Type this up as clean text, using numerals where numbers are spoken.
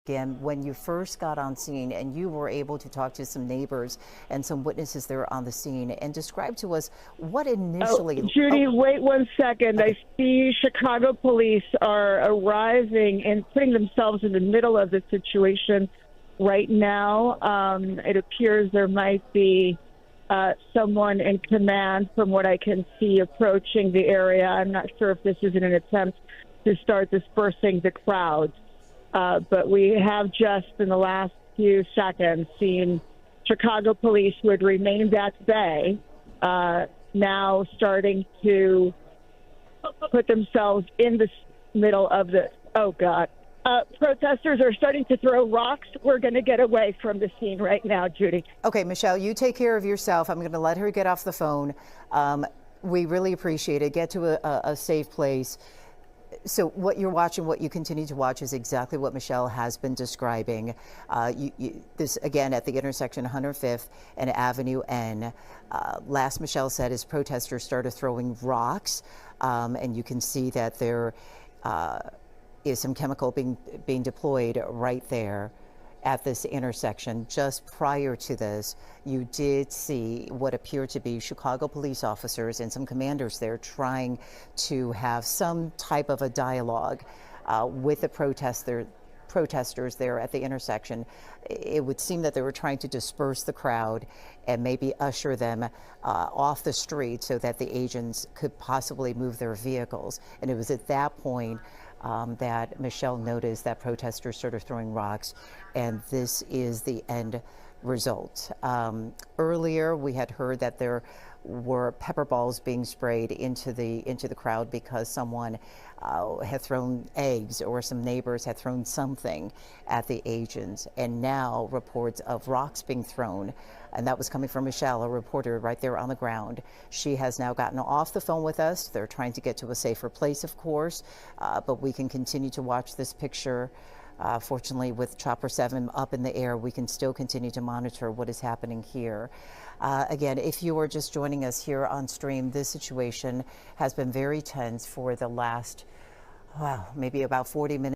Again, when you first got on scene and you were able to talk to some neighbors and some witnesses there on the scene, and describe to us what Oh, initially. Judy, wait one second. Okay. I see Chicago police are arriving and putting themselves in the middle of the situation right now. It appears there might be someone in command, from what I can see, approaching the area. I'm not sure if this is in an attempt to start dispersing the crowds. But we have just in the last few seconds seen Chicago police, who had remained at bay, now starting to put themselves in the middle of the, oh God. Protesters are starting to throw rocks. We're going to get away from the scene right now, Judy. Okay, Michelle, you take care of yourself. I'm going to let her get off the phone. We really appreciate it. Get to a safe place. So what you're watching, what you continue to watch, is exactly what Michelle has been describing. This, again, at the intersection 105th and Avenue N. Last Michelle said as protesters started throwing rocks, and you can see that there is some chemical being deployed right there at this intersection. Just prior to this, you did see what appeared to be Chicago police officers and some commanders there trying to have some type of a dialogue with the protesters there at the intersection. It would seem that they were trying to disperse the crowd and maybe usher them off the street so that the agents could possibly move their vehicles. And it was at that point that Michelle noticed that protesters started throwing rocks, and this is the end result. Earlier, we had heard that there were pepper balls being sprayed into the crowd because someone had thrown eggs, or some neighbors had thrown something at the agents, and now reports of rocks being thrown. And that was coming from Michelle, a reporter right there on the ground. She has now gotten off the phone with us. They're trying to get to a safer place, of course, but we can continue to watch this picture. Fortunately, with Chopper 7 up in the air, we can still continue to monitor what is happening here. Again, if you are just joining us here on stream, this situation has been very tense for the last, maybe about 40 minutes.